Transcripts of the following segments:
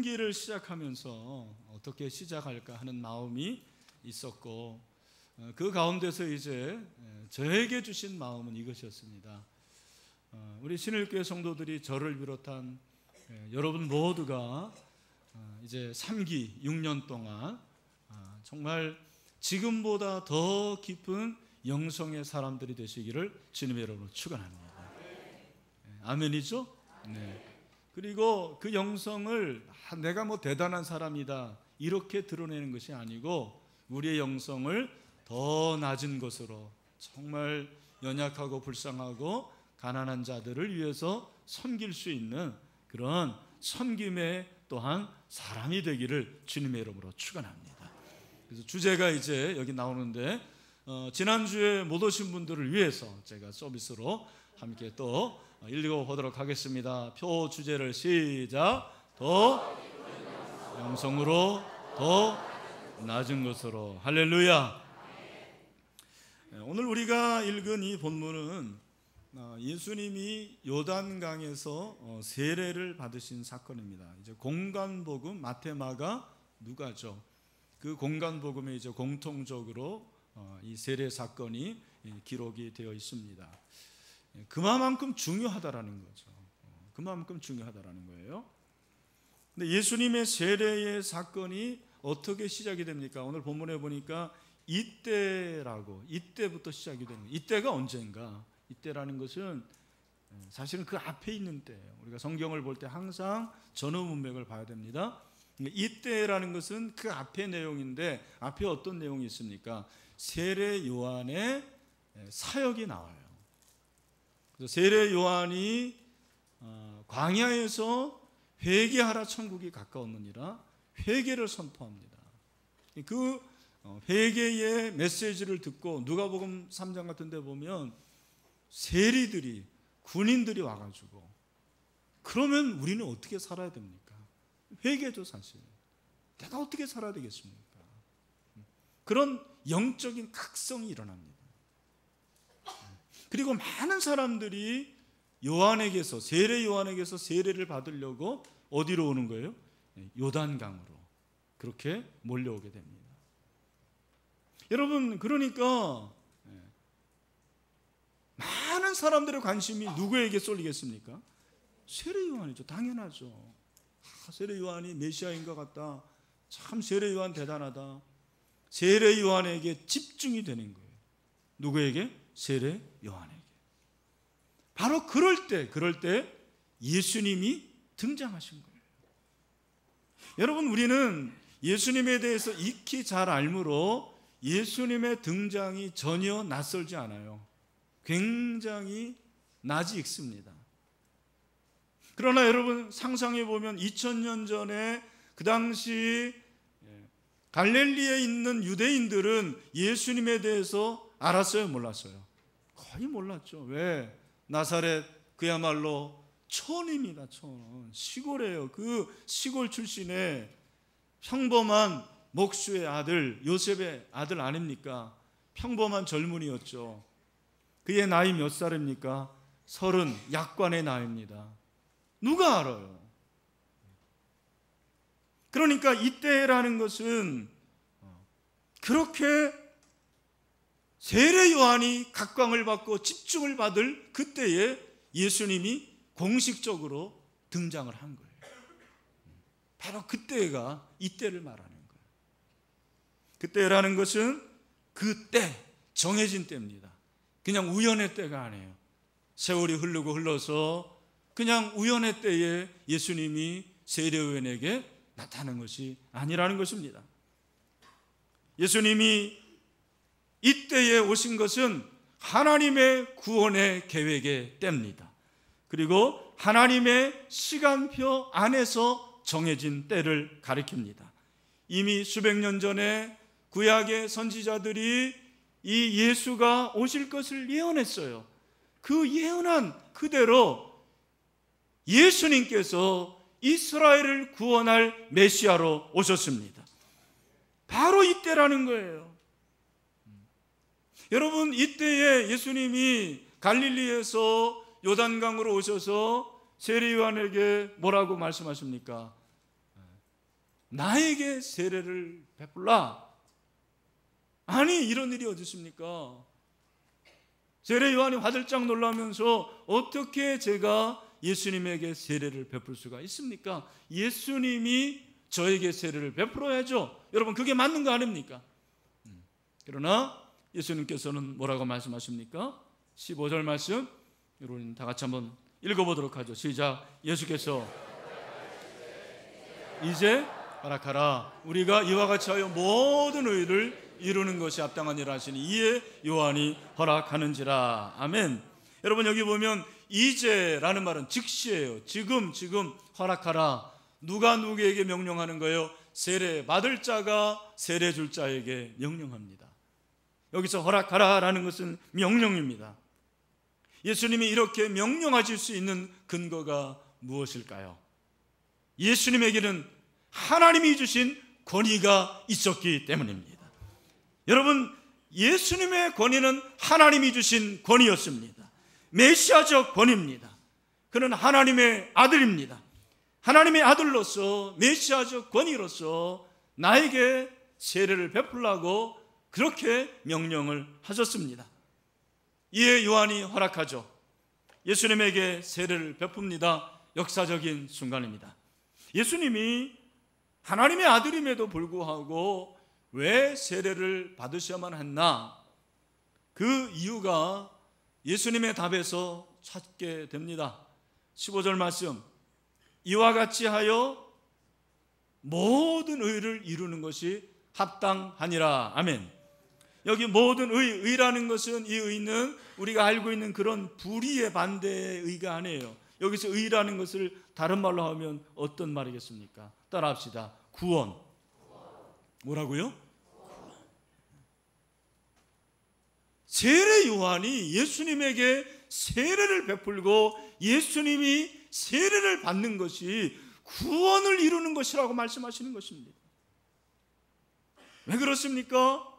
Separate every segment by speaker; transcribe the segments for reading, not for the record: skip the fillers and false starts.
Speaker 1: 섬기를 시작하면서 어떻게 시작할까 하는 마음이 있었고, 그 가운데서 이제 저에게 주신 마음은 이것이었습니다. 우리 신일교회 성도들이 저를 비롯한 여러분 모두가 이제 3기 6년 동안 정말 지금보다 더 깊은 영성의 사람들이 되시기를 주님의 이름으로 축원합니다. 아멘이죠? 네. 그리고 그 영성을 내가 뭐 대단한 사람이다 이렇게 드러내는 것이 아니고, 우리의 영성을 더 낮은 것으로 정말 연약하고 불쌍하고 가난한 자들을 위해서 섬길 수 있는 그런 섬김의 또한 사람이 되기를 주님의 이름으로 축원합니다. 그래서 주제가 이제 여기 나오는데, 지난주에 못 오신 분들을 위해서 제가 서비스로 함께 또 읽어보도록 하겠습니다. 표 주제를 시작. 더 영성으로, 더 낮은 것으로. 할렐루야. 오늘 우리가 읽은 이 본문은 예수님이 요단강에서 세례를 받으신 사건입니다. 이제 공간복음, 마태, 마가, 누가죠. 그 공간복음에 이제 공통적으로 이 세례 사건이 기록이 되어 있습니다. 그만큼 중요하다라는 거죠. 그만큼 중요하다라는 거예요. 근데 예수님의 세례의 사건이 어떻게 시작이 됩니까? 오늘 본문에 보니까 이때부터 시작이 되는 거예요. 이때가 언젠가? 이때라는 것은 사실은 그 앞에 있는 때예요. 우리가 성경을 볼 때 항상 전후 문맥을 봐야 됩니다. 이때라는 것은 그 앞의 내용인데, 앞에 어떤 내용이 있습니까? 세례 요한의 사역이 나와요. 그래서 세례 요한이 광야에서 회개하라 천국이 가까웠느니라 회개를 선포합니다. 그 회개의 메시지를 듣고 누가복음 3장 같은 데 보면 세리들이, 군인들이 와가지고, 그러면 우리는 어떻게 살아야 됩니까? 회개죠. 사실 내가 어떻게 살아야 되겠습니까? 그런 영적인 각성이 일어납니다. 그리고 많은 사람들이 요한에게서, 세례 요한에게서 세례를 받으려고 어디로 오는 거예요? 요단강으로 그렇게 몰려오게 됩니다. 여러분, 그러니까 많은 사람들의 관심이 누구에게 쏠리겠습니까? 세례 요한이죠. 당연하죠. 세례 요한이 메시아인 것 같다. 참 세례 요한 대단하다. 세례 요한에게 집중이 되는 거예요. 누구에게? 세례 요한에게. 바로 그럴 때 예수님이 등장하신 거예요. 여러분, 우리는 예수님에 대해서 익히 잘 알므로 예수님의 등장이 전혀 낯설지 않아요. 굉장히 낯이 익습니다. 그러나 여러분, 상상해 보면 2000년 전에 그 당시 갈릴리에 있는 유대인들은 예수님에 대해서 알았어요? 몰랐어요? 거의 몰랐죠. 왜? 나사렛 그야말로 촌입니다. 촌. 시골이에요. 그 시골 출신의 평범한 목수의 아들, 요셉의 아들 아닙니까? 평범한 젊은이였죠. 그의 나이 몇 살입니까? 30, 약관의 나이입니다. 누가 알아요? 그러니까 이때라는 것은 그렇게 세례 요한이 각광을 받고 집중을 받을 그때에 예수님이 공식적으로 등장을 한 거예요. 바로 그때가 이때를 말하는 거예요. 그때라는 것은 그때, 정해진 때입니다. 그냥 우연의 때가 아니에요. 세월이 흘러서 그냥 우연의 때에 예수님이 세례 요한에게 나타난 것이 아니라는 것입니다. 예수님이 이때에 오신 것은 하나님의 구원의 계획의 때입니다. 그리고 하나님의 시간표 안에서 정해진 때를 가리킵니다. 이미 수백 년 전에 구약의 선지자들이 이 예수가 오실 것을 예언했어요. 그 예언한 그대로 예수님께서 이스라엘을 구원할 메시아로 오셨습니다. 바로 이때라는 거예요. 여러분, 이때에 예수님이 갈릴리에서 요단강으로 오셔서 세례 요한에게 뭐라고 말씀하십니까? 나에게 세례를 베풀라. 아니, 이런 일이 어디 있습니까? 세례 요한이 화들짝 놀라면서 어떻게 제가 예수님에게 세례를 베풀 수가 있습니까? 예수님이 저에게 세례를 베풀어야죠. 여러분, 그게 맞는 거 아닙니까? 그러나 예수님께서는 뭐라고 말씀하십니까? 15절 말씀, 여러분 다 같이 한번 읽어보도록 하죠. 시작. 예수께서 이제 허락하라. 우리가 이와 같이 하여 모든 의를 이루는 것이 합당하니라 하시니 이에 요한이 허락하는지라. 아멘. 여러분, 여기 보면 이제라는 말은 즉시예요. 지금 허락하라. 누가 누구에게 명령하는 거예요? 세례 받을 자가 세례 줄 자에게 명령합니다. 여기서 허락하라라는 것은 명령입니다. 예수님이 이렇게 명령하실 수 있는 근거가 무엇일까요? 예수님에게는 하나님이 주신 권위가 있었기 때문입니다. 여러분, 예수님의 권위는 하나님이 주신 권위였습니다. 메시아적 권위입니다. 그는 하나님의 아들입니다. 하나님의 아들로서 메시아적 권위로서 나에게 세례를 베풀라고 그렇게 명령을 하셨습니다. 이에 요한이 허락하죠. 예수님에게 세례를 베풉니다. 역사적인 순간입니다. 예수님이 하나님의 아들임에도 불구하고 왜 세례를 받으셔야만 했나? 그 이유가 예수님의 답에서 찾게 됩니다. 15절 말씀, 이와 같이 하여 모든 의를 이루는 것이 합당하니라. 아멘. 여기 모든 의라는 것은, 이 의는 우리가 알고 있는 그런 불의의 반대의 의가 아니에요. 여기서 의라는 것을 다른 말로 하면 어떤 말이겠습니까? 따라합시다. 구원. 뭐라고요? 세례 요한이 예수님에게 세례를 베풀고 예수님이 세례를 받는 것이 구원을 이루는 것이라고 말씀하시는 것입니다. 왜 그렇습니까?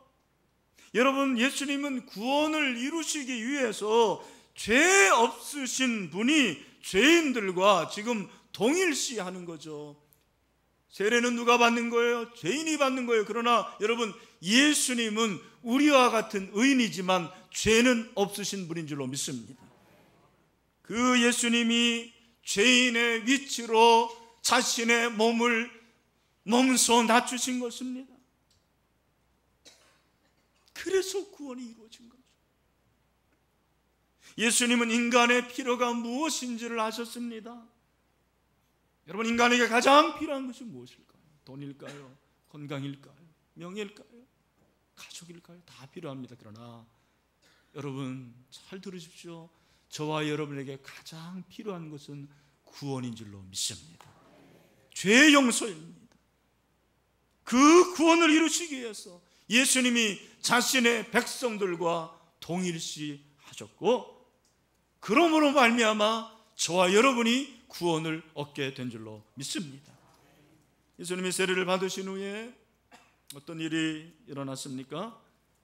Speaker 1: 여러분, 예수님은 구원을 이루시기 위해서 죄 없으신 분이 죄인들과 지금 동일시하는 거죠. 세례는 누가 받는 거예요? 죄인이 받는 거예요. 그러나 여러분, 예수님은 우리와 같은 의인이지만 죄는 없으신 분인 줄로 믿습니다. 그 예수님이 죄인의 위치로 자신의 몸을 몸소 낮추신 것입니다. 그래서 구원이 이루어진 거죠. 예수님은 인간의 필요가 무엇인지를 아셨습니다. 여러분, 인간에게 가장 필요한 것이 무엇일까요? 돈일까요? 건강일까요? 명예일까요? 가족일까요? 다 필요합니다. 그러나 여러분, 잘 들으십시오. 저와 여러분에게 가장 필요한 것은 구원인 줄로 믿습니다. 죄 용서입니다. 그 구원을 이루시기 위해서 예수님이 자신의 백성들과 동일시 하셨고, 그러므로 말미암아 저와 여러분이 구원을 얻게 된 줄로 믿습니다. 예수님이 세례를 받으신 후에 어떤 일이 일어났습니까?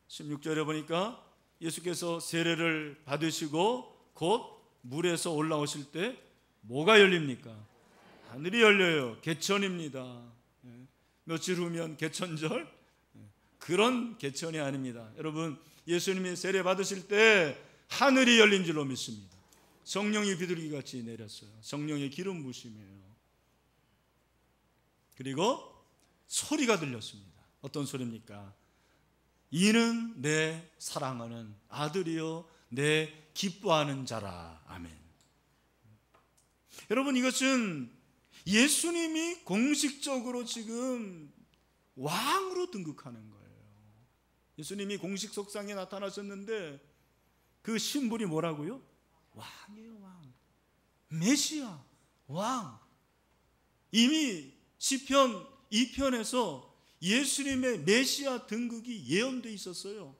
Speaker 1: 16절에 보니까 예수께서 세례를 받으시고 곧 물에서 올라오실 때 뭐가 열립니까? 하늘이 열려요. 개천입니다. 며칠 후면 개천절? 그런 개천이 아닙니다. 여러분, 예수님이 세례 받으실 때 하늘이 열린 줄로 믿습니다. 성령이 비둘기같이 내렸어요. 성령의 기름 부심이에요. 그리고 소리가 들렸습니다. 어떤 소리입니까? 이는 내 사랑하는 아들이요 내 기뻐하는 자라. 아멘. 여러분, 이것은 예수님이 공식적으로 지금 왕으로 등극하는 거예요. 예수님이 공식 석상에 나타나셨는데 그 신분이 뭐라고요? 왕이에요. 왕. 메시아, 왕. 이미 시편 2편에서 예수님의 메시아 등극이 예언되어 있었어요.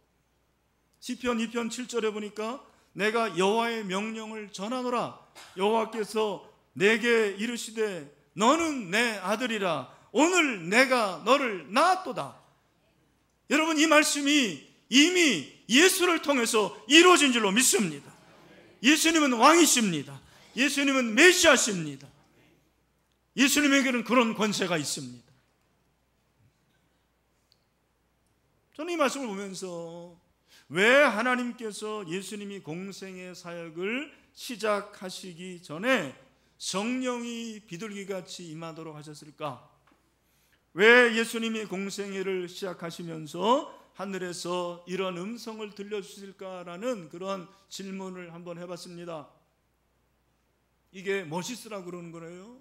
Speaker 1: 시편 2편 7절에 보니까 내가 여호와의 명령을 전하노라. 여호와께서 내게 이르시되 너는 내 아들이라. 오늘 내가 너를 낳았도다. 여러분, 이 말씀이 이미 예수를 통해서 이루어진 줄로 믿습니다. 예수님은 왕이십니다. 예수님은 메시아십니다. 예수님에게는 그런 권세가 있습니다. 저는 이 말씀을 보면서 왜 하나님께서 예수님이 공생의 사역을 시작하시기 전에 성령이 비둘기같이 임하도록 하셨을까? 왜 예수님이 공생애를 시작하시면서 하늘에서 이런 음성을 들려주실까라는 그런 질문을 한번 해봤습니다. 이게 멋있으라고 그러는 거예요?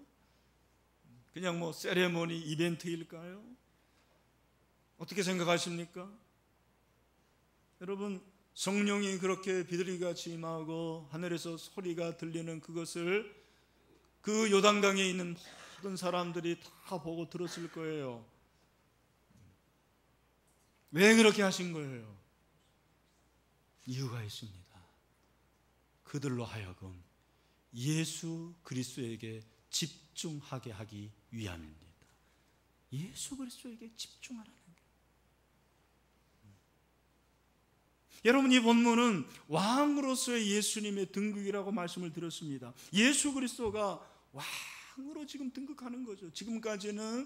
Speaker 1: 그냥 뭐 세레모니 이벤트일까요? 어떻게 생각하십니까? 여러분, 성령이 그렇게 비둘기같이 임하고 하늘에서 소리가 들리는 그것을 그 요단강에 있는 모든 사람들이 다 보고 들었을 거예요. 왜 그렇게 하신 거예요? 이유가 있습니다. 그들로 하여금 예수 그리스도에게 집중하게 하기 위함입니다. 예수 그리스도에게 집중하라는 거예요. 여러분, 이 본문은 왕으로서의 예수님의 등극이라고 말씀을 드렸습니다. 예수 그리스도가 왕으로 지금 등극하는 거죠. 지금까지는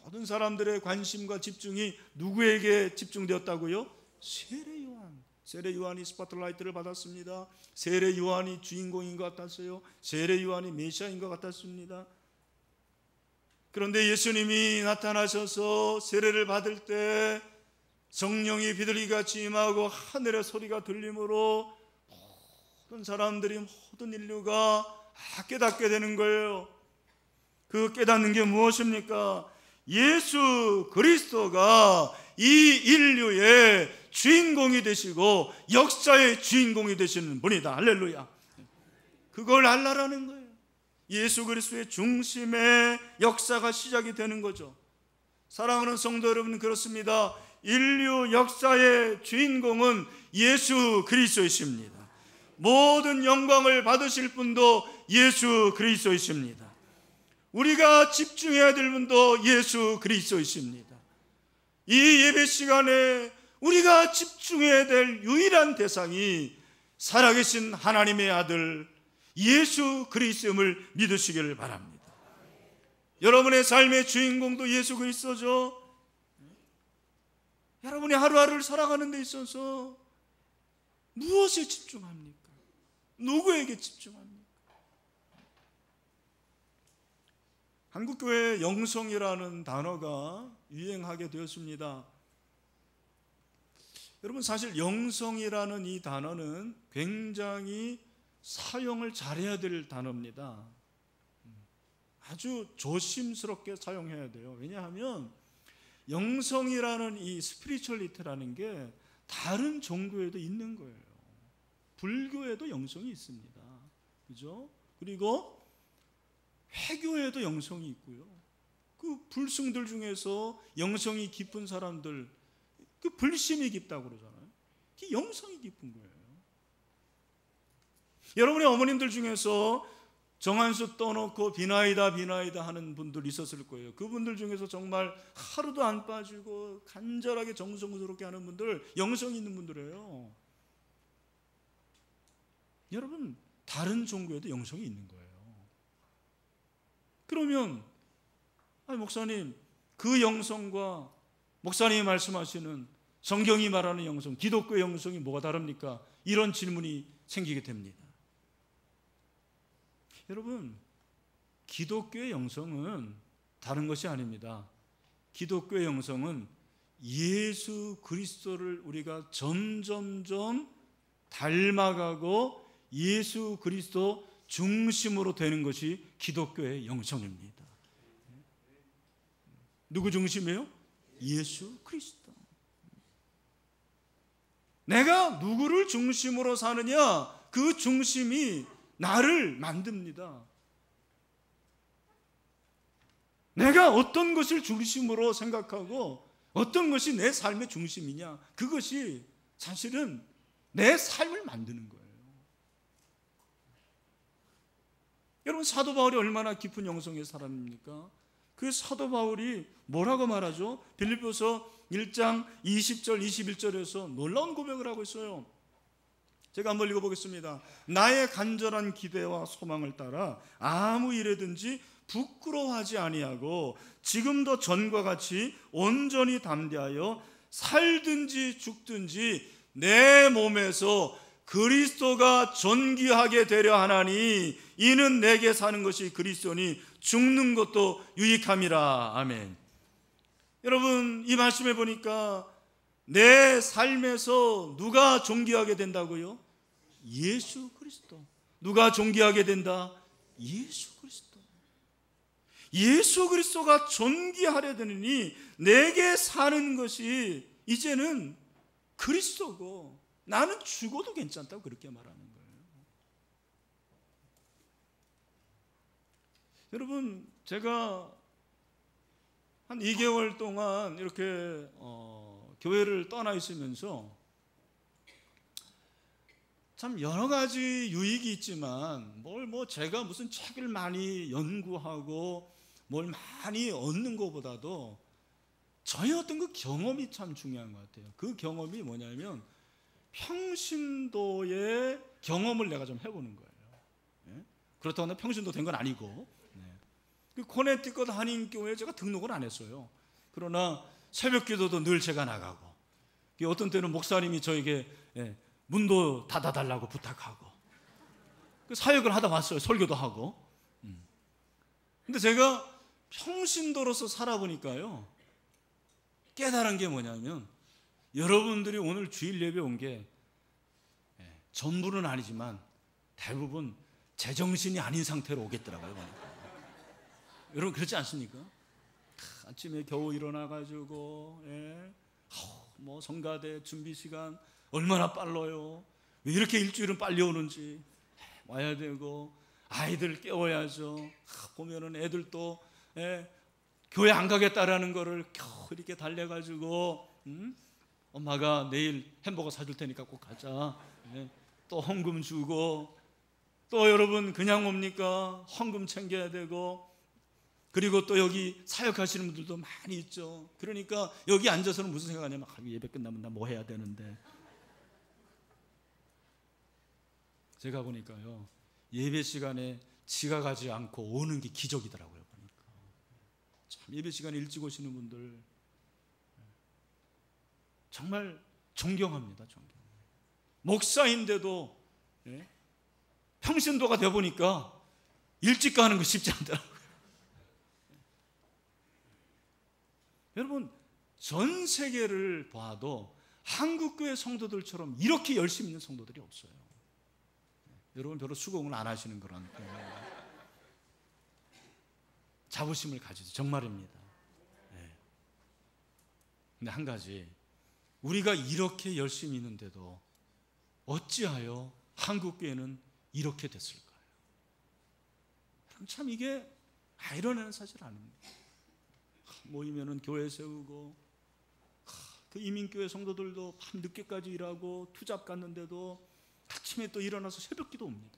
Speaker 1: 모든 사람들의 관심과 집중이 누구에게 집중되었다고요? 세례 요한. 세례 요한이 스포트라이트를 받았습니다. 세례 요한이 주인공인 것 같았어요. 세례 요한이 메시아인 것 같았습니다. 그런데 예수님이 나타나셔서 세례를 받을 때 성령이 비둘기같이 임하고 하늘의 소리가 들림으로 모든 사람들이, 모든 인류가 깨닫게 되는 거예요. 그 깨닫는 게 무엇입니까? 예수 그리스도가 이 인류의 주인공이 되시고 역사의 주인공이 되시는 분이다. 할렐루야. 그걸 알라라는 거예요. 예수 그리스도의 중심의 역사가 시작이 되는 거죠. 사랑하는 성도 여러분, 그렇습니다. 인류 역사의 주인공은 예수 그리스도이십니다. 모든 영광을 받으실 분도 예수 그리스도이십니다. 우리가 집중해야 될 분도 예수 그리스도이십니다. 이 예배 시간에 우리가 집중해야 될 유일한 대상이 살아계신 하나님의 아들 예수 그리스도임을 믿으시기를 바랍니다. 여러분의 삶의 주인공도 예수 그리스도죠. 여러분이 하루하루를 살아가는 데 있어서 무엇에 집중합니까? 누구에게 집중합니까? 한국교회에 영성이라는 단어가 유행하게 되었습니다. 여러분, 사실 영성이라는 이 단어는 굉장히 사용을 잘해야 될 단어입니다. 아주 조심스럽게 사용해야 돼요. 왜냐하면 영성이라는 이 스피리추얼리티라는 게 다른 종교에도 있는 거예요. 불교에도 영성이 있습니다. 그죠? 그리고 회교에도 영성이 있고요. 그 불승들 중에서 영성이 깊은 사람들, 그 불심이 깊다고 그러잖아요. 그게 영성이 깊은 거예요. 여러분의 어머님들 중에서 정한수 떠놓고 비나이다 비나이다 하는 분들 있었을 거예요. 그분들 중에서 정말 하루도 안 빠지고 간절하게 정성스럽게 하는 분들, 영성이 있는 분들이에요. 여러분, 다른 종교에도 영성이 있는 거예요. 그러면 목사님, 그 영성과 목사님이 말씀하시는 성경이 말하는 영성, 기독교의 영성이 뭐가 다릅니까? 이런 질문이 생기게 됩니다. 여러분, 기독교의 영성은 다른 것이 아닙니다. 기독교의 영성은 예수 그리스도를 우리가 점점점 닮아가고 예수 그리스도 중심으로 되는 것이 기독교의 영성입니다. 누구 중심이에요? 예수 그리스도. 내가 누구를 중심으로 사느냐, 그 중심이 나를 만듭니다. 내가 어떤 것을 중심으로 생각하고 어떤 것이 내 삶의 중심이냐, 그것이 사실은 내 삶을 만드는 거예요. 여러분, 사도 바울이 얼마나 깊은 영성의 사람입니까? 그 사도 바울이 뭐라고 말하죠? 빌립보서 1장 20절 21절에서 놀라운 고백을 하고 있어요. 제가 한번 읽어보겠습니다. 나의 간절한 기대와 소망을 따라 아무 일에든지 부끄러워하지 아니하고 지금도 전과 같이 온전히 담대하여 살든지 죽든지 내 몸에서 그리스도가 존귀하게 되려 하나니 이는 내게 사는 것이 그리스도니 죽는 것도 유익함이라. 아멘. 여러분, 이 말씀에 보니까 내 삶에서 누가 존귀하게 된다고요? 예수 그리스도. 누가 존귀하게 된다? 예수 그리스도. 예수 그리스도가 존귀하려 되느니 내게 사는 것이 이제는 그리스도고 나는 죽어도 괜찮다고 그렇게 말하는 거예요. 여러분, 제가 한 2개월 동안 이렇게 교회를 떠나 있으면서 참 여러 가지 유익이 있지만 제가 무슨 책을 많이 연구하고 뭘 많이 얻는 것보다도 저의 어떤 그 경험이 참 중요한 것 같아요. 그 경험이 뭐냐면 평신도의 경험을 내가 좀 해보는 거예요. 네? 그렇다고 해서 평신도 된 건 아니고, 네. 그 코네티컷 한인교회에 제가 등록을 안 했어요. 그러나 새벽기도도 늘 제가 나가고, 어떤 때는 목사님이 저에게 문도 닫아달라고 부탁하고, 그 사역을 하다 왔어요. 설교도 하고. 근데 제가 평신도로서 살아보니까요, 깨달은 게 뭐냐면 여러분들이 오늘 주일 예배 온 게 전부는 아니지만 대부분 제정신이 아닌 상태로 오겠더라고요. 보니까. 여러분 그렇지 않습니까? 아침에 겨우 일어나가지고 성가대 준비 시간 얼마나 빨라요. 왜 이렇게 일주일은 빨리 오는지 와야 되고, 아이들 깨워야죠. 보면은 애들도 교회 안 가겠다라는 거를 겨우 이렇게 달래가지고 엄마가 내일 햄버거 사줄 테니까 꼭 가자. 또 헌금 주고, 또 여러분 그냥 옵니까? 헌금 챙겨야 되고, 그리고 또 여기 사역하시는 분들도 많이 있죠. 그러니까 여기 앉아서는 무슨 생각하냐면 예배 끝나면 나 뭐 해야 되는데. 제가 보니까요, 예배 시간에 지각하지 않고 오는 게 기적이더라고요. 보니까 참 예배 시간에 일찍 오시는 분들 정말 존경합니다. 목사인데도 평신도가 되어 보니까 일찍 가는 거 쉽지 않더라고요. 여러분, 전 세계를 봐도 한국교회 성도들처럼 이렇게 열심히 있는 성도들이 없어요. 여러분 별로 수긍을 안 하시는 그런 자부심을 가지죠. 정말입니다. 근데 한 가지, 우리가 이렇게 열심히 있는데도 어찌하여 한국교회는 이렇게 됐을까요? 참 이게 아이러니한 사실 아닙니까? 모이면은 교회 세우고, 그 이민교회 성도들도 밤 늦게까지 일하고 투잡 갔는데도 아침에 또 일어나서 새벽기도 옵니다.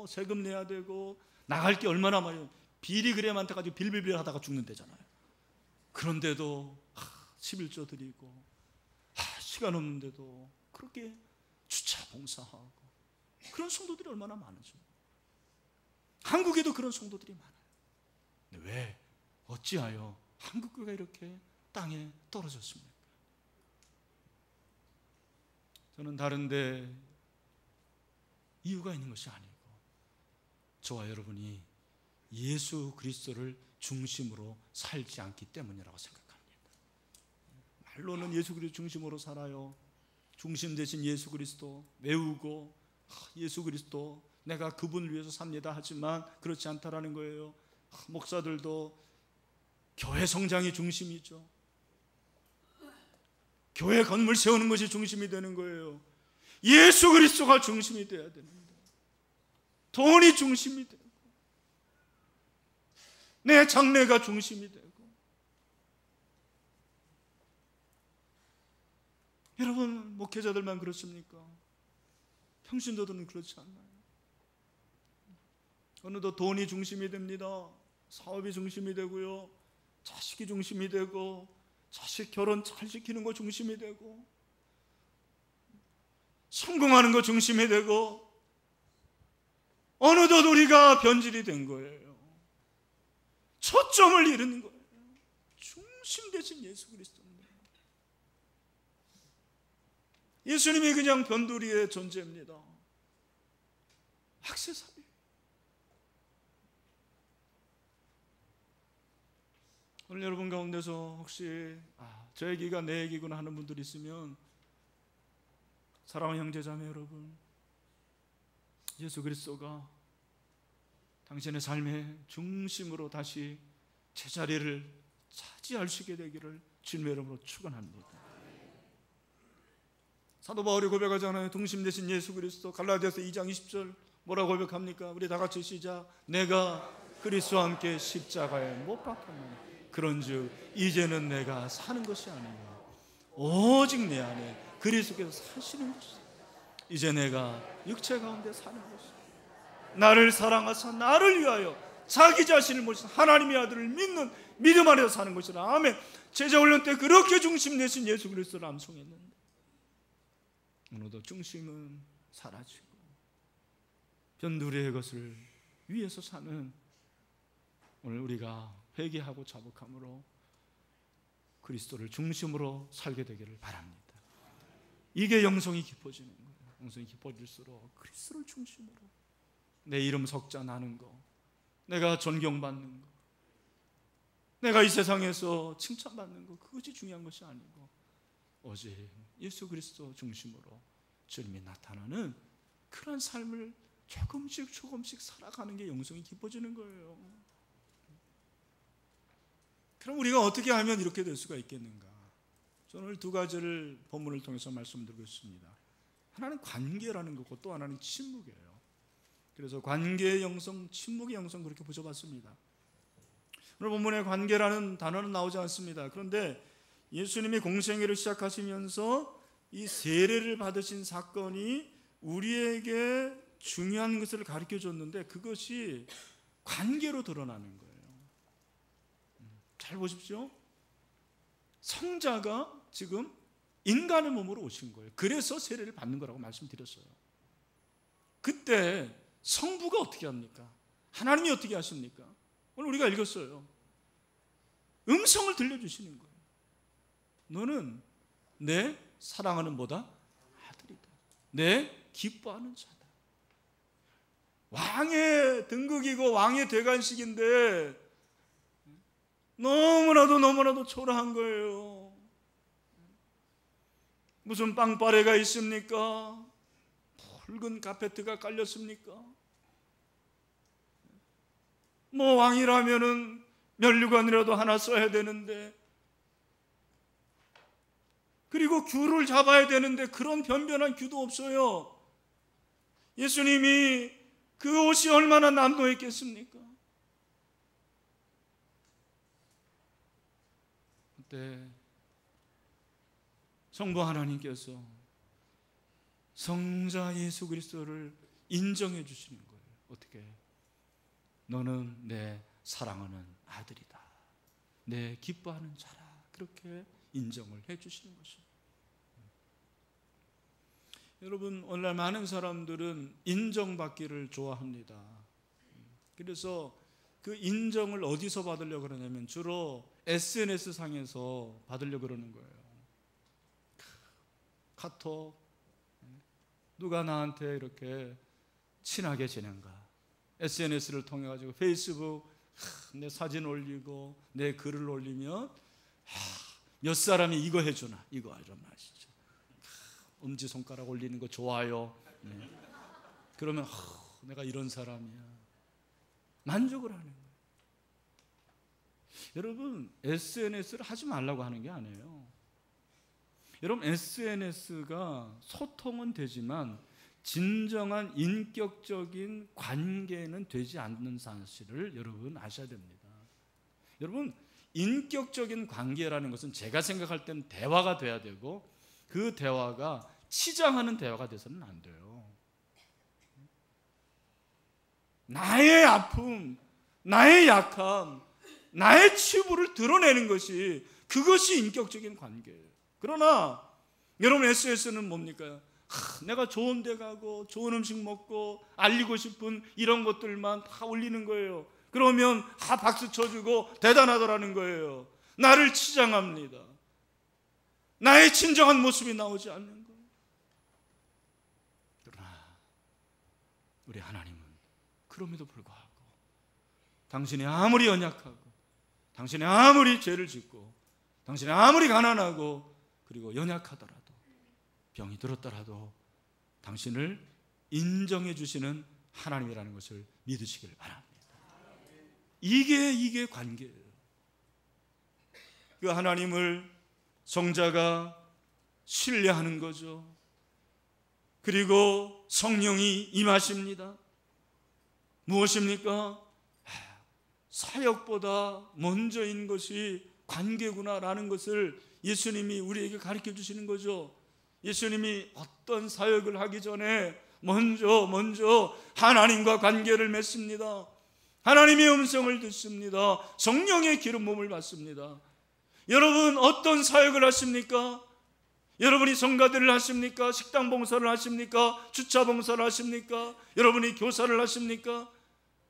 Speaker 1: 세금 내야 되고 나갈 게 얼마나 많아요. 비리그램한테 가지고 빌빌빌 하다가 죽는다잖아요. 그런데도 11조 드리고, 시간 없는데도 그렇게 주차 봉사하고, 그런 성도들이 얼마나 많으죠. 한국에도 그런 성도들이 많아요. 근데 왜, 어찌하여 한국교회가 이렇게 땅에 떨어졌습니까? 저는 다른데 이유가 있는 것이 아니고 저와 여러분이 예수 그리스도를 중심으로 살지 않기 때문이라고 생각합니다. 말로는 예수 그리스도 중심으로 살아요. 중심 대신 예수 그리스도 외우고, 예수 그리스도 내가 그분을 위해서 삽니다 하지만 그렇지 않다라는 거예요. 목사들도 교회 성장이 중심이죠. 교회 건물 세우는 것이 중심이 되는 거예요. 예수 그리스도가 중심이 되어야 됩니다. 돈이 중심이 되고, 내 장래가 중심이 되고. 여러분, 목회자들만 그렇습니까? 평신도들은 그렇지 않나요? 어느덧 돈이 중심이 됩니다. 사업이 중심이 되고요, 자식이 중심이 되고, 자식 결혼 잘 시키는 거 중심이 되고, 성공하는 거 중심이 되고, 어느덧 우리가 변질이 된 거예요. 초점을 잃은 거예요. 중심 대신 예수 그리스도입니다. 예수님이 그냥 변두리의 존재입니다. 액세서리. 오늘 여러분 가운데서 혹시 저 얘기가 내 얘기구나 하는 분들이 있으면, 사랑하는 형제자매 여러분, 예수 그리스도가 당신의 삶의 중심으로 다시 제자리를 차지할 수 있게 되기를 주님의 이름으로 축원합니다. 사도 바울이 고백하잖아요. 중심 되신 예수 그리스도. 갈라디아서 2장 20절 뭐라고 고백합니까? 우리 다 같이 시작. 내가 그리스도와 함께 십자가에 못 박혔노니 그런즉 이제는 내가 사는 것이 아니라 오직 내 안에 그리스도께서 사시는 것이다. 이제 내가 육체 가운데 사는 것이다. 나를 사랑하사 나를 위하여 자기 자신을 모신 하나님의 아들을 믿는 믿음 안에서 사는 것이라. 아멘. 제자훈련 때 그렇게 중심 내신 예수 그리스도를 암송했는데 오늘도 중심은 사라지고 변두리의 것을 위해서 사는 오늘 우리가 회개하고 자복함으로 그리스도를 중심으로 살게 되기를 바랍니다. 이게 영성이 깊어지는 거예요. 영성이 깊어질수록 그리스도를 중심으로 내 이름 석자 나는 거, 내가 존경받는 거, 내가 이 세상에서 칭찬받는 거, 그것이 중요한 것이 아니고 오직 예수 그리스도 중심으로 주님이 나타나는 그런 삶을 조금씩 살아가는 게 영성이 깊어지는 거예요. 그럼 우리가 어떻게 하면 이렇게 될 수가 있겠는가? 저는 오늘 두 가지를 본문을 통해서 말씀드리고 있습니다. 하나는 관계라는 거고 또 하나는 침묵이에요. 그래서 관계의 영성, 침묵의 영성 그렇게 붙여봤습니다. 오늘 본문에 관계라는 단어는 나오지 않습니다. 그런데 예수님이 공생애를 시작하시면서 이 세례를 받으신 사건이 우리에게 중요한 것을 가르쳐 줬는데 그것이 관계로 드러나는 거예요. 잘 보십시오. 성자가 지금 인간의 몸으로 오신 거예요. 그래서 세례를 받는 거라고 말씀드렸어요. 그때 성부가 어떻게 합니까? 하나님이 어떻게 하십니까? 오늘 우리가 읽었어요. 음성을 들려주시는 거예요. 너는 내 사랑하는 뭐다? 아들이다. 내 기뻐하는 자다. 왕의 등극이고 왕의 대관식인데 너무나도 초라한 거예요. 무슨 빵빠레가 있습니까? 붉은 카페트가 깔렸습니까? 뭐 왕이라면은 면류관이라도 하나 써야 되는데, 그리고 귤을 잡아야 되는데 그런 변변한 귤도 없어요. 예수님이 그 옷이 얼마나 남노했겠습니까? 그때 성부 하나님께서 성자 예수 그리스도를 인정해 주시는 거예요. 어떻게? 너는 내 사랑하는 아들이다. 내 기뻐하는 자라. 그렇게 인정을 해 주시는 것입니다. 여러분, 오늘날 많은 사람들은 인정받기를 좋아합니다. 그래서 그 인정을 어디서 받으려고 그러냐면 주로 SNS 상에서 받으려고 그러는 거예요. 카톡, 누가 나한테 이렇게 친하게 지낸가, SNS를 통해 가지고 페이스북 내 사진 올리고 내 글을 올리면 몇 사람이 이거 해주나, 이거 이런 말이죠. 엄지손가락 올리는 거 좋아요. 그러면 내가 이런 사람이야. 만족을 하는 거예요. 여러분, SNS를 하지 말라고 하는 게 아니에요. 여러분, SNS가 소통은 되지만 진정한 인격적인 관계는 되지 않는 사실을 여러분 아셔야 됩니다. 여러분, 인격적인 관계라는 것은 제가 생각할 때는 대화가 돼야 되고 그 대화가 치장하는 대화가 돼서는 안 돼요. 나의 아픔, 나의 약함, 나의 치부를 드러내는 것이, 그것이 인격적인 관계예요. 그러나 여러분, SNS는 뭡니까? 내가 좋은 데 가고 좋은 음식 먹고 알리고 싶은 이런 것들만 다 올리는 거예요. 그러면 박수 쳐주고 대단하더라는 거예요. 나를 치장합니다. 나의 진정한 모습이 나오지 않는 거예요. 우리 하나님은 그럼에도 불구하고 당신이 아무리 연약하고, 당신이 아무리 죄를 짓고, 당신이 아무리 가난하고 그리고 연약하더라도, 병이 들었더라도 당신을 인정해 주시는 하나님이라는 것을 믿으시길 바랍니다. 이게 관계예요. 그 하나님을 성자가 신뢰하는 거죠. 그리고 성령이 임하십니다. 무엇입니까? 사역보다 먼저인 것이 관계구나라는 것을 예수님이 우리에게 가르쳐 주시는 거죠. 예수님이 어떤 사역을 하기 전에 먼저 하나님과 관계를 맺습니다. 하나님의 음성을 듣습니다. 성령의 기름 부음을 받습니다. 여러분, 어떤 사역을 하십니까? 여러분이 성가대를 하십니까? 식당 봉사를 하십니까? 주차 봉사를 하십니까? 여러분이 교사를 하십니까?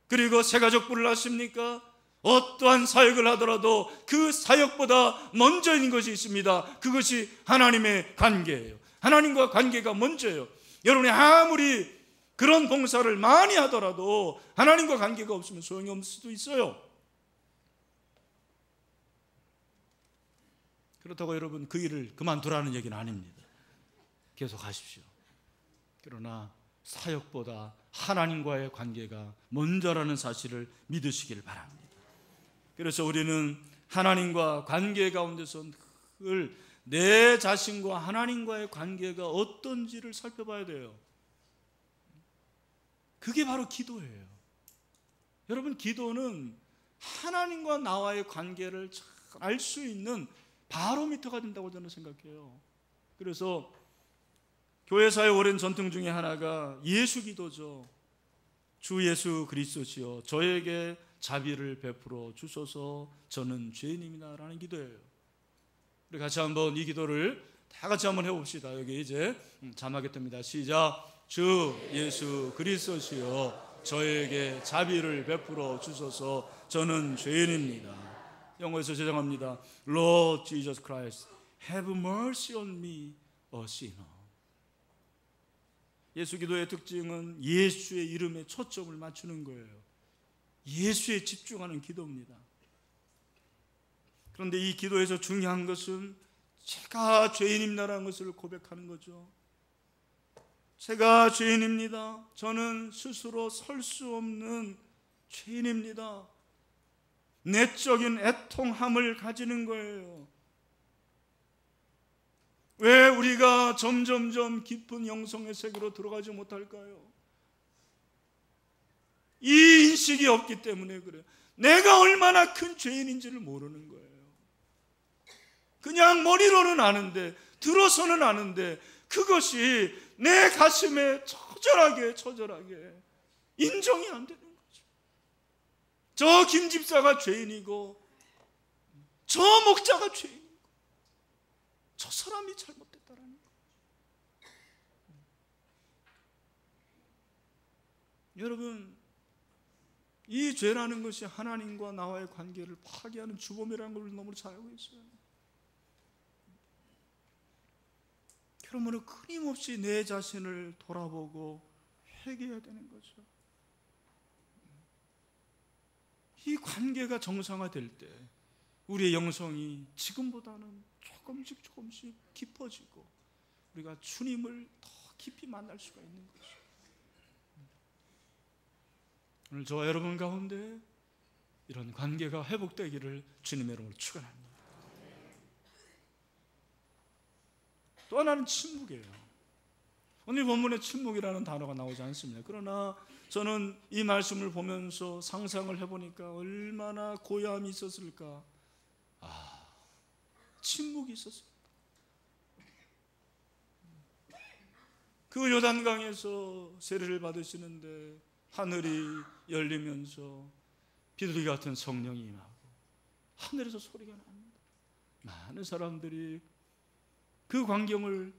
Speaker 1: 그리고 새가족부를 하십니까? 어떠한 사역을 하더라도 그 사역보다 먼저인 것이 있습니다. 그것이 하나님의 관계예요. 하나님과 관계가 먼저예요. 여러분이 아무리 그런 봉사를 많이 하더라도 하나님과 관계가 없으면 소용이 없을 수도 있어요. 그렇다고 여러분 그 일을 그만두라는 얘기는 아닙니다. 계속 하십시오. 그러나 사역보다 하나님과의 관계가 먼저라는 사실을 믿으시길 바랍니다. 그래서 우리는 하나님과 관계 가운데서 늘 내 자신과 하나님과의 관계가 어떤지를 살펴봐야 돼요. 그게 바로 기도예요. 여러분, 기도는 하나님과 나와의 관계를 잘 알 수 있는 바로미터가 된다고 저는 생각해요. 그래서 교회사의 오랜 전통 중에 하나가 예수 기도죠. 주 예수 그리스도시여 저에게 자비를 베풀어 주소서 저는 죄인입니다 라는 기도예요. 우리 같이 한번 이 기도를 다 같이 한번 해봅시다. 여기 이제 자막에 뜹니다. 시작. 주 예수 그리스도시여 저에게 자비를 베풀어 주소서 저는 죄인입니다. 영어에서 제정합니다. Lord Jesus Christ, have mercy on me, a sinner. 예수 기도의 특징은 예수의 이름에 초점을 맞추는 거예요. 예수에 집중하는 기도입니다. 그런데 이 기도에서 중요한 것은 제가 죄인입니다라는 것을 고백하는 거죠. 제가 죄인입니다. 저는 스스로 설 수 없는 죄인입니다. 내적인 애통함을 가지는 거예요. 왜 우리가 점점점 깊은 영성의 세계로 들어가지 못할까요? 이 인식이 없기 때문에 그래요. 내가 얼마나 큰 죄인인지를 모르는 거예요. 그냥 머리로는 아는데, 들어서는 아는데 그것이 내 가슴에 처절하게 인정이 안 되는 거죠. 저 김 집사가 죄인이고 저 목자가 죄인이고 저 사람이 잘못됐다라는 거예요. 여러분, 이 죄라는 것이 하나님과 나와의 관계를 파괴하는 주범이라는 걸 너무 잘 알고 있어요. 그러므로 끊임없이 내 자신을 돌아보고 회개해야 되는 거죠. 이 관계가 정상화될 때 우리의 영성이 지금보다는 조금씩 깊어지고 우리가 주님을 더 깊이 만날 수가 있는 거죠. 오늘 저와 여러분 가운데 이런 관계가 회복되기를 주님의 이름으로 축원합니다. 또 하나는 침묵이에요. 오늘 본문에 침묵이라는 단어가 나오지 않습니다. 그러나 저는 이 말씀을 보면서 상상을 해보니까 얼마나 고요함이 있었을까. 침묵이 있었습니다. 그 요단강에서 세례를 받으시는데 하늘이 열리면서 비둘기 같은 성령이 임하고 하늘에서 소리가 납니다. 많은 사람들이 그 광경을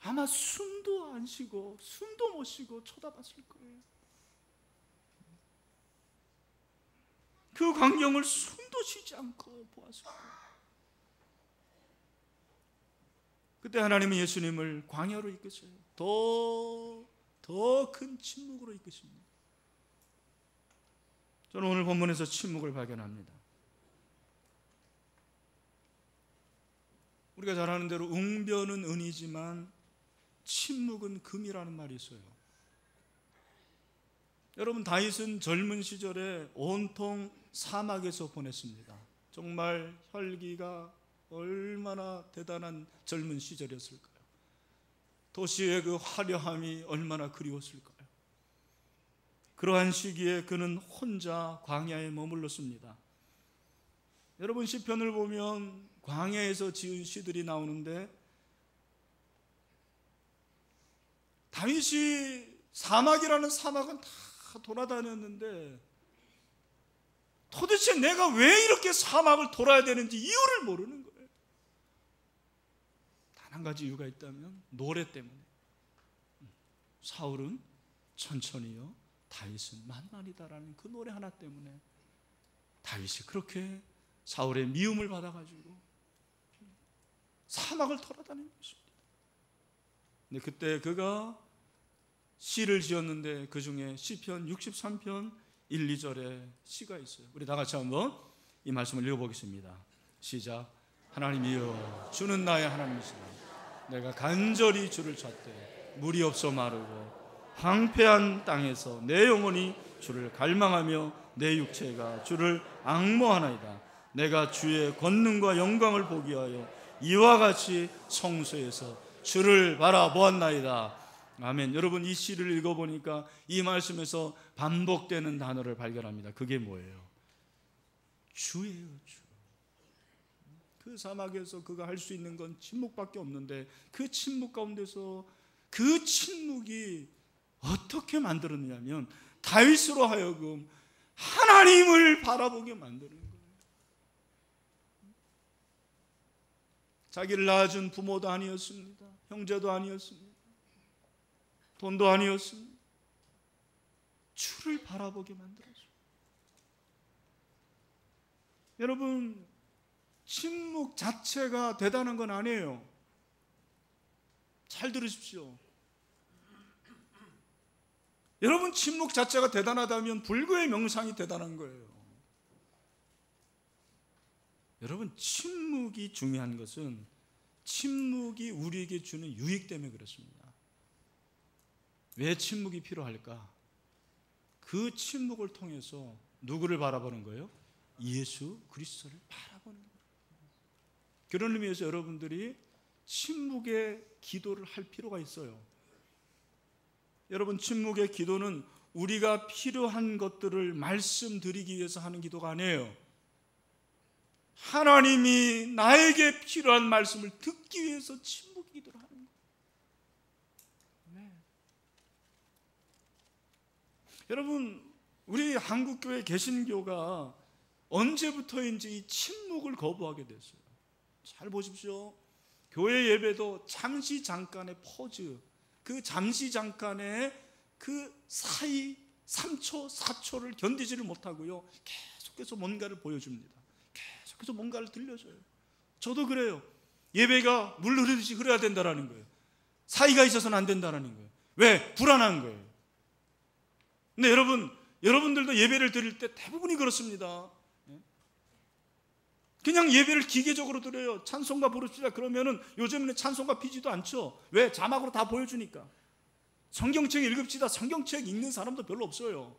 Speaker 1: 아마 숨도 안 쉬고 숨도 못 쉬고 쳐다봤을 거예요. 그 광경을 숨도 쉬지 않고 보았을 거예요. 그때 하나님은 예수님을 광야로 이끄세요. 더 더 큰 침묵으로 이끄십니다. 저는 오늘 본문에서 침묵을 발견합니다. 우리가 잘 아는 대로 웅변은 은이지만 침묵은 금이라는 말이 있어요. 여러분, 다윗은 젊은 시절에 온통 사막에서 보냈습니다. 정말 혈기가 얼마나 대단한 젊은 시절이었을까요? 도시의 그 화려함이 얼마나 그리웠을까요? 그러한 시기에 그는 혼자 광야에 머물렀습니다. 여러분, 시편을 보면 광야에서 지은 시들이 나오는데 다윗이 사막이라는 사막은 다 돌아다녔는데 도대체 내가 왜 이렇게 사막을 돌아야 되는지 이유를 모르는 거예요. 단 한 가지 이유가 있다면 노래 때문에. 사울은 천천히요, 다윗은 만만이다라는 그 노래 하나 때문에 다윗이 그렇게 사울의 미움을 받아가지고 사막을 돌아다니는 것입니다. 근데 그때 그가 시를 지었는데 그 중에 시편 63편 1, 2절에 시가 있어요. 우리 다 같이 한번 이 말씀을 읽어보겠습니다. 시작. 하나님이여, 주는 나의 하나님이시다. 내가 간절히 주를 찾되 물이 없어 마르고 황폐한 땅에서 내 영혼이 주를 갈망하며 내 육체가 주를 앙모하나이다. 내가 주의 권능과 영광을 보기 위하여 이와 같이 성소에서 주를 바라보았나이다. 아멘. 여러분, 이 시를 읽어보니까 이 말씀에서 반복되는 단어를 발견합니다. 그게 뭐예요? 주예요, 주. 그 사막에서 그가 할 수 있는 건 침묵밖에 없는데 그 침묵 가운데서 그 침묵이 어떻게 만들었냐면 다윗으로 하여금 하나님을 바라보게 만드는 거예요. 자기를 낳아준 부모도 아니었습니다. 형제도 아니었습니다. 돈도 아니었습니다. 주를 바라보게 만들었어요. 여러분, 침묵 자체가 대단한 건 아니에요. 잘 들으십시오. 여러분, 침묵 자체가 대단하다면 불교의 명상이 대단한 거예요. 여러분, 침묵이 중요한 것은 침묵이 우리에게 주는 유익 때문에 그렇습니다. 왜 침묵이 필요할까? 그 침묵을 통해서 누구를 바라보는 거예요? 예수 그리스도를 바라보는 거예요. 그런 의미에서 여러분들이 침묵의 기도를 할 필요가 있어요. 여러분, 침묵의 기도는 우리가 필요한 것들을 말씀드리기 위해서 하는 기도가 아니에요. 하나님이 나에게 필요한 말씀을 듣기 위해서 침묵 기도를 하는 거예요. 네. 여러분, 우리 한국교회 개신교가 언제부터인지 이 침묵을 거부하게 됐어요. 잘 보십시오. 교회 예배도 잠시 잠깐의 포즈, 그 잠시 잠깐의 그 사이 3초, 4초를 견디지를 못하고요, 계속해서 뭔가를 보여줍니다. 계속해서 뭔가를 들려줘요. 저도 그래요. 예배가 물 흐르듯이 흐려야 된다는 거예요. 사이가 있어서는 안 된다는 거예요. 왜? 불안한 거예요. 근데 여러분들도 예배를 드릴 때 대부분이 그렇습니다. 그냥 예배를 기계적으로 드려요. 찬송가 부릅시다 그러면은 요즘에는 찬송가 피지도 않죠. 왜? 자막으로 다 보여주니까. 성경책 읽읍시다. 성경책 읽는 사람도 별로 없어요.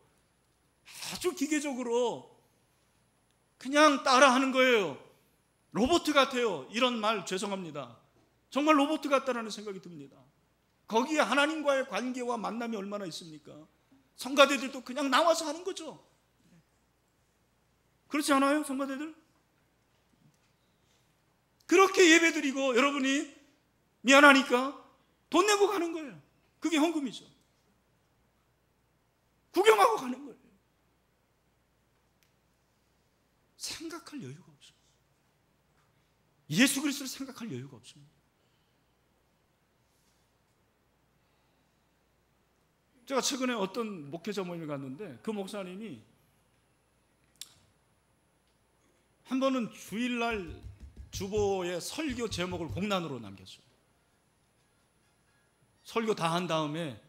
Speaker 1: 아주 기계적으로 그냥 따라하는 거예요. 로봇 같아요. 이런 말 죄송합니다. 정말 로봇 같다라는 생각이 듭니다. 거기에 하나님과의 관계와 만남이 얼마나 있습니까? 성가대들도 그냥 나와서 하는 거죠. 그렇지 않아요? 성가대들? 그렇게 예배드리고 여러분이 미안하니까 돈 내고 가는 거예요. 그게 헌금이죠. 구경하고 가는 거예요. 생각할 여유가 없어요. 예수 그리스도를 생각할 여유가 없습니다. 제가 최근에 어떤 목회자 모임에 갔는데 그 목사님이 한 번은 주일날 주보의 설교 제목을 공란으로 남겼어요. 설교 다 한 다음에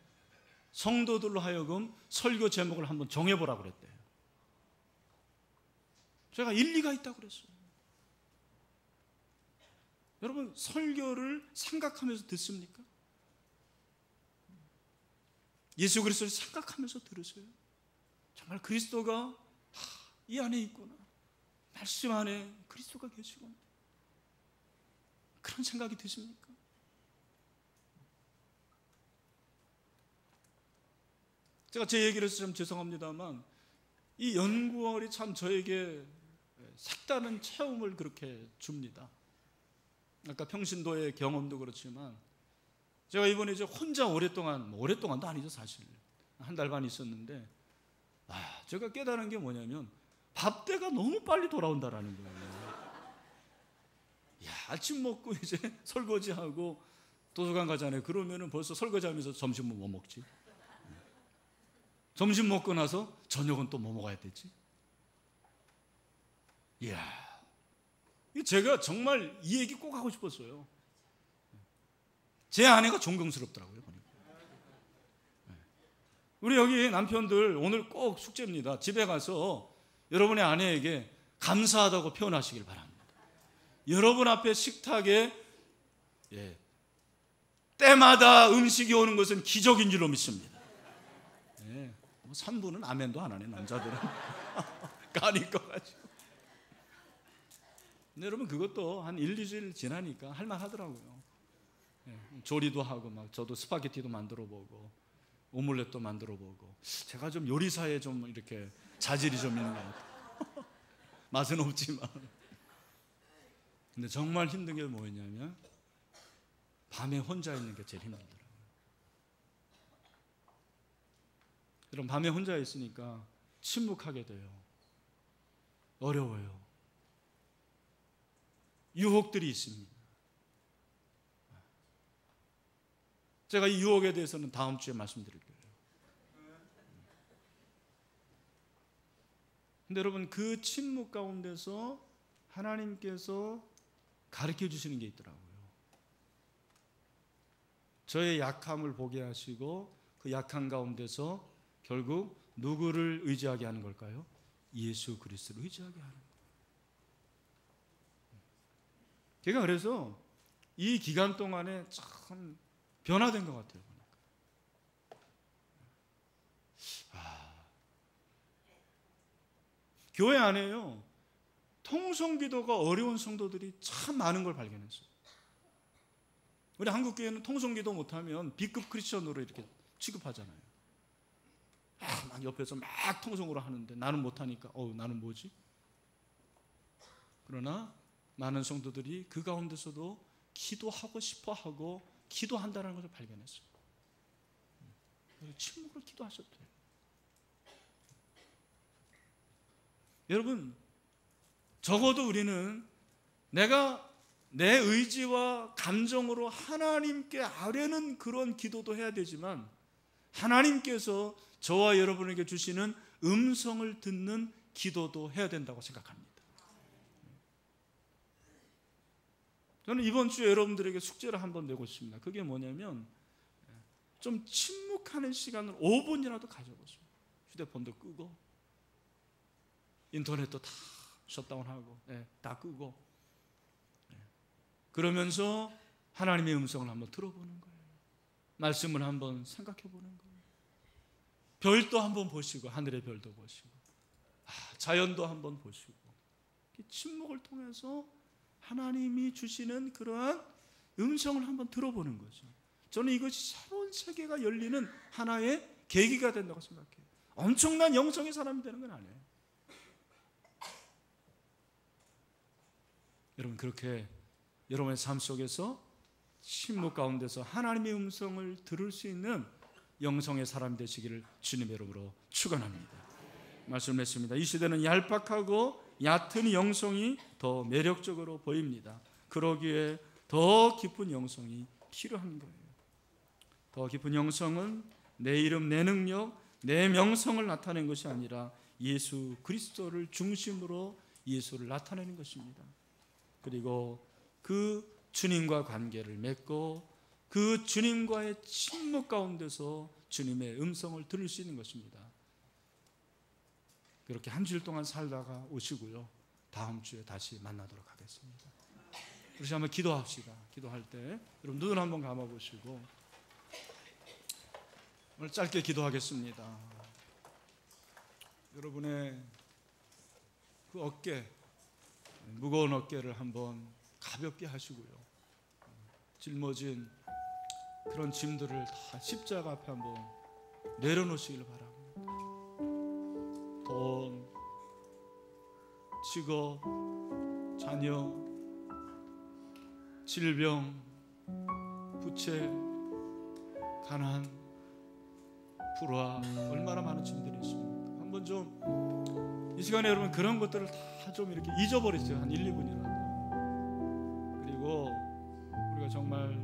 Speaker 1: 성도들로 하여금 설교 제목을 한번 정해보라고 그랬대요. 제가 일리가 있다고 그랬어요. 여러분, 설교를 생각하면서 듣습니까? 예수 그리스도를 생각하면서 들으세요. 정말 그리스도가 이 안에 있구나, 말씀 안에 그리스도가 계시구나, 그런 생각이 드십니까? 제가 제 얘기를 해서 참 죄송합니다만 이 연구월이 참 저에게 색다른 체험을 그렇게 줍니다. 아까 평신도의 경험도 그렇지만 제가 이번에 이제 혼자 오랫동안도 아니죠, 사실 한 달 반 있었는데 제가 깨달은 게 뭐냐면 밥때가 너무 빨리 돌아온다라는 거예요. 아침 먹고 이제 설거지하고 도서관 가잖아요. 그러면은 벌써 설거지하면서 점심은 뭐 먹지? 점심 먹고 나서 저녁은 또 뭐 먹어야 되지? 제가 정말 이 얘기 꼭 하고 싶었어요. 제 아내가 존경스럽더라고요, 보니까. 우리 여기 남편들 오늘 꼭 숙제입니다. 집에 가서 여러분의 아내에게 감사하다고 표현하시길 바랍니다. 여러분 앞에 식탁에 때마다 음식이 오는 것은 기적인 줄로 믿습니다. 3분은 아멘도 안 하네, 남자들은. 까니 꺼가지고. 근데 여러분, 그것도 한 1, 2주일 지나니까 할만하더라고요. 조리도 하고 막 저도 스파게티도 만들어 보고 오믈렛도 만들어 보고. 제가 좀 요리사에 좀 이렇게 자질이 좀 있는 것 같아요. 맛은 없지만. 근데 정말 힘든 게 뭐였냐면 밤에 혼자 있는 게 제일 힘들더라고요. 여러분, 밤에 혼자 있으니까 침묵하게 돼요. 어려워요. 유혹들이 있습니다. 제가 이 유혹에 대해서는 다음 주에 말씀드릴 거예요. 근데 여러분, 그 침묵 가운데서 하나님께서 가르쳐 주시는 게 있더라고요. 저의 약함을 보게 하시고 그 약함 가운데서 결국 누구를 의지하게 하는 걸까요? 예수 그리스도를 의지하게 하는 거예요. 제가 그래서 이 기간 동안에 참 변화된 것 같아요. 교회 안에요, 통성기도가 어려운 성도들이 참 많은 걸 발견했어요. 우리 한국 교회는 통성기도 못하면 B급 크리스천으로 이렇게 취급하잖아요. 막 옆에서 막 통성으로 하는데 나는 못하니까 나는 뭐지? 그러나 많은 성도들이 그 가운데서도 기도하고 싶어하고 기도한다는 것을 발견했어요. 침묵으로 기도하셨대요. 여러분, 적어도 우리는 내가 내 의지와 감정으로 하나님께 아뢰는 그런 기도도 해야 되지만 하나님께서 저와 여러분에게 주시는 음성을 듣는 기도도 해야 된다고 생각합니다. 저는 이번 주에 여러분들에게 숙제를 한번 내고 싶습니다. 그게 뭐냐면 좀 침묵하는 시간을 5분이라도 가져보세요. 휴대폰도 끄고 인터넷도 다 셧다운하고 다 끄고 그러면서 하나님의 음성을 한번 들어보는 거예요. 말씀을 한번 생각해 보는 거예요. 별도 한번 보시고, 하늘의 별도 보시고, 자연도 한번 보시고, 침묵을 통해서 하나님이 주시는 그러한 음성을 한번 들어보는 거죠. 저는 이것이 새로운 세계가 열리는 하나의 계기가 된다고 생각해요. 엄청난 영성의 사람이 되는 건 아니에요. 여러분, 그렇게 여러분의 삶 속에서 침묵 가운데서 하나님의 음성을 들을 수 있는 영성의 사람이 되시기를 주님의 이름으로 축원합니다. 말씀했습니다. 이 시대는 얄팍하고 얕은 영성이 더 매력적으로 보입니다. 그러기에 더 깊은 영성이 필요한 거예요. 더 깊은 영성은 내 이름, 내 능력, 내 명성을 나타내는 것이 아니라 예수 그리스도를 중심으로 예수를 나타내는 것입니다. 그리고 그 주님과 관계를 맺고 그 주님과의 침묵 가운데서 주님의 음성을 들을 수 있는 것입니다. 그렇게 한 주일 동안 살다가 오시고요, 다음 주에 다시 만나도록 하겠습니다. 우리 한번 기도합시다. 기도할 때 여러분 눈을 한번 감아보시고 오늘 짧게 기도하겠습니다. 여러분의 그 어깨, 무거운 어깨를 한번 가볍게 하시고요, 짊어진 그런 짐들을 다 십자가 앞에 한번 내려놓으시길 바랍니다. 돈, 직업, 자녀, 질병, 부채, 가난, 불화, 얼마나 많은 짐들이 있습니까? 한번 좀 이 시간에 여러분 그런 것들을 다 좀 이렇게 잊어버리세요. 한 1, 2분이라도. 그리고 우리가 정말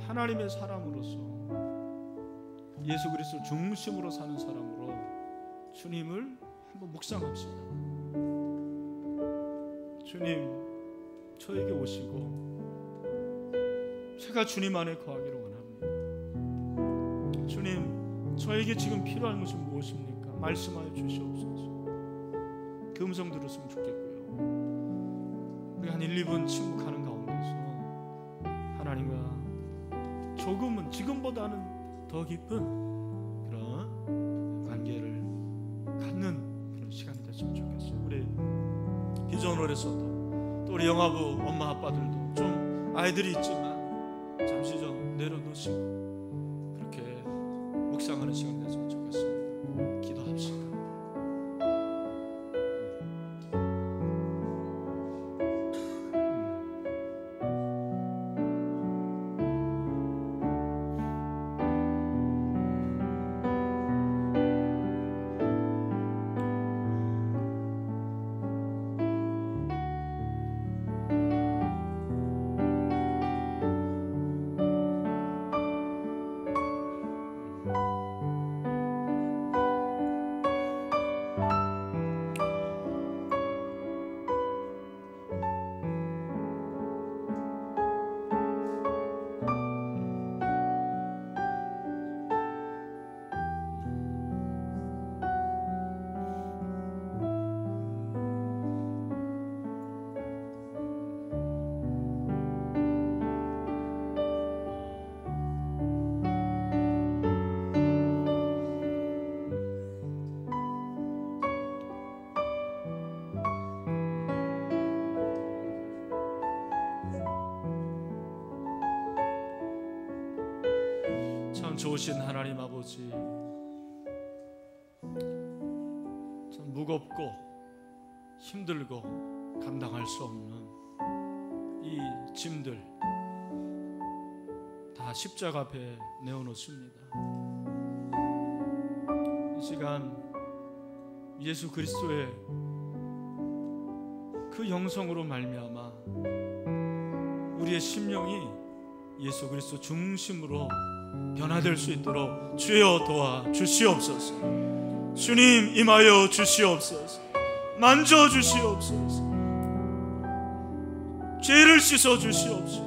Speaker 1: 하나님의 사람으로서, 예수 그리스도 중심으로 사는 사람으로 주님을 한번 묵상합시다. 주님, 저에게 오시고 제가 주님 안에 거하기를 원합니다. 주님, 저에게 지금 필요한 것이 무엇입니까? 말씀하여 주시옵소서. 그 음성 들었으면 좋겠고요. 우리 한 1, 2분 침묵하는 가운데서 하나님과 조금은 지금보다는 더 깊은 그런 관계를 갖는 그런 시간이 됐으면 좋겠어요. 우리 비전홀에서도 또 우리 영화부 엄마 아빠들도 좀 아이들이 있지만 잠시 좀 내려놓으시고 그렇게 묵상하는 시간이 됐으면 좋겠습니다. 기도합시다. 좋으신 하나님 아버지, 참 무겁고 힘들고 감당할 수 없는 이 짐들 다 십자가 앞에 내어놓습니다. 이 시간 예수 그리스도의 그 영성으로 말미암아 우리의 심령이 예수 그리스도 중심으로 변화될 수 있도록 주여 도와 주시옵소서. 주님 임하여 주시옵소서. 만져 주시옵소서. 죄를 씻어 주시옵소서.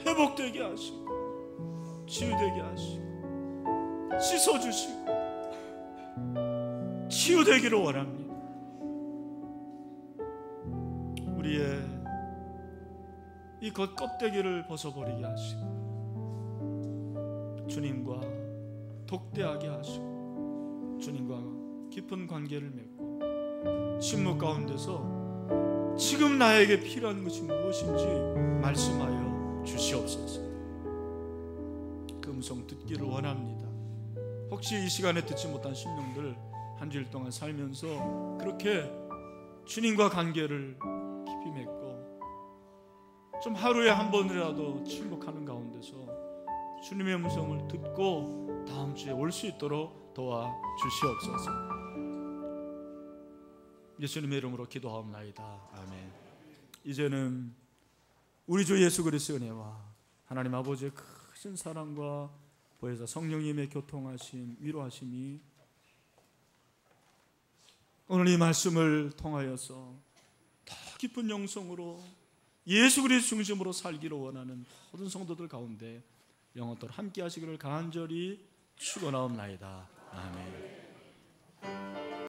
Speaker 1: 회복되게 하시고 치유되게 하시고 씻어 주시고 치유되기를 원합니다. 우리의 이 겉껍데기를 벗어버리게 하시고 주님과 독대하게 하시고 주님과 깊은 관계를 맺고 침묵 가운데서 지금 나에게 필요한 것이 무엇인지 말씀하여 주시옵소서. 그 음성 듣기를 원합니다. 혹시 이 시간에 듣지 못한 심령들 한 주일 동안 살면서 그렇게 주님과 관계를 깊이 맺고 좀 하루에 한 번이라도 침묵하는 가운데서 주님의 음성을 듣고 다음 주에 올 수 있도록 도와 주시옵소서. 예수님의 이름으로 기도하옵나이다. 아멘. 이제는 우리 주 예수 그리스도의 은혜와 하나님 아버지의 크신 사랑과 보혜사 성령님의 교통하심, 위로하심이 오늘 이 말씀을 통하여서 더 깊은 영성으로 예수 그리스도 중심으로 살기를 원하는 모든 성도들 가운데 영원토록 함께 하시기를 간절히 죽어나옵나이다. 아멘.